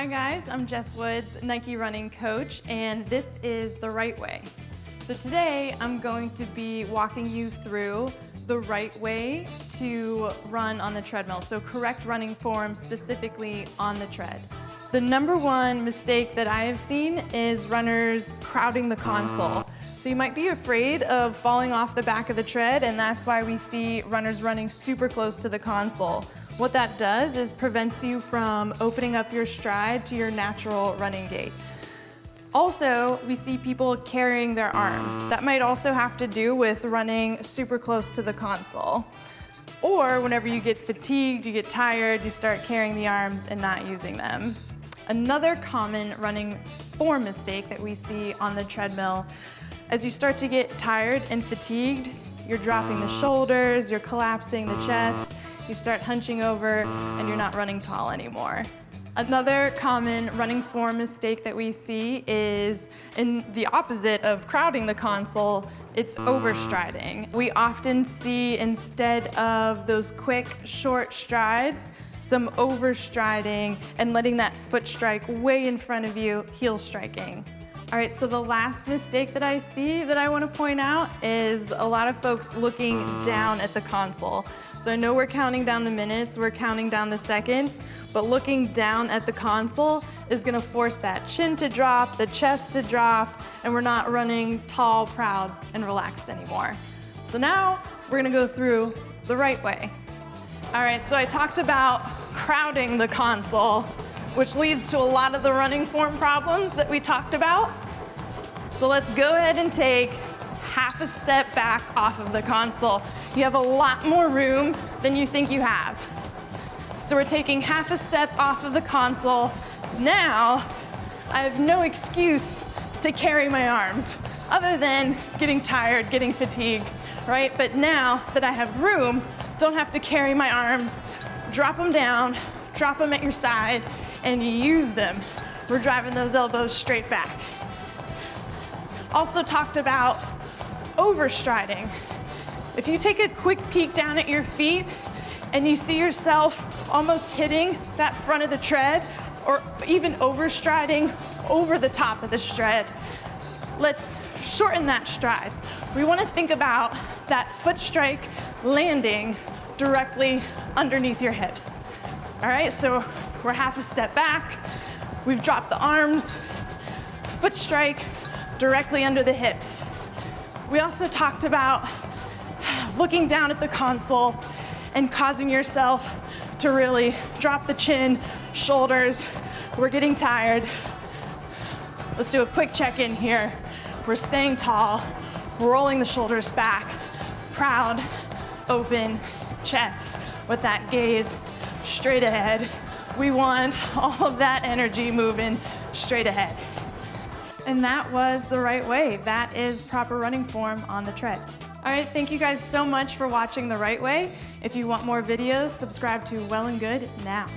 Hi guys, I'm Jes Woods, Nike running coach, and this is the right way. So today I'm going to be walking you through the right way to run on the treadmill. So correct running form specifically on the tread. The number one mistake that I have seen is runners crowding the console. So you might be afraid of falling off the back of the tread, and that's why we see runners running super close to the console. What that does is prevents you from opening up your stride to your natural running gait. Also, we see people carrying their arms. That might also have to do with running super close to the console. Or whenever you get fatigued, you get tired, you start carrying the arms and not using them. Another common running form mistake that we see on the treadmill, as you start to get tired and fatigued, you're dropping the shoulders, you're collapsing the chest, you start hunching over, and you're not running tall anymore. Another common running form mistake that we see is in the opposite of crowding the console, it's overstriding. We often see, instead of those quick, short strides, some overstriding and letting that foot strike way in front of you, heel striking. All right, so the last mistake that I see that I want to point out is a lot of folks looking down at the console. So I know we're counting down the minutes, we're counting down the seconds, but looking down at the console is going to force that chin to drop, the chest to drop, and we're not running tall, proud, and relaxed anymore. So now we're going to go through the right way. All right, so I talked about crowding the console, which leads to a lot of the running form problems that we talked about. So let's go ahead and take half a step back off of the console. You have a lot more room than you think you have. So we're taking half a step off of the console. Now, I have no excuse to carry my arms, other than getting tired, getting fatigued, right? But now that I have room, don't have to carry my arms, drop them down, drop them at your side, and use them. We're driving those elbows straight back. Also talked about overstriding. If you take a quick peek down at your feet and you see yourself almost hitting that front of the tread or even overstriding over the top of the tread, let's shorten that stride. We want to think about that foot strike landing directly underneath your hips. All right, so we're half a step back, we've dropped the arms, foot strike directly under the hips. We also talked about looking down at the console and causing yourself to really drop the chin, shoulders. We're getting tired. Let's do a quick check-in here. We're staying tall, rolling the shoulders back, proud, open chest with that gaze straight ahead. We want all of that energy moving straight ahead. And that was the right way. That is proper running form on the tread. All right, thank you guys so much for watching The Right Way. If you want more videos, subscribe to Well+Good now.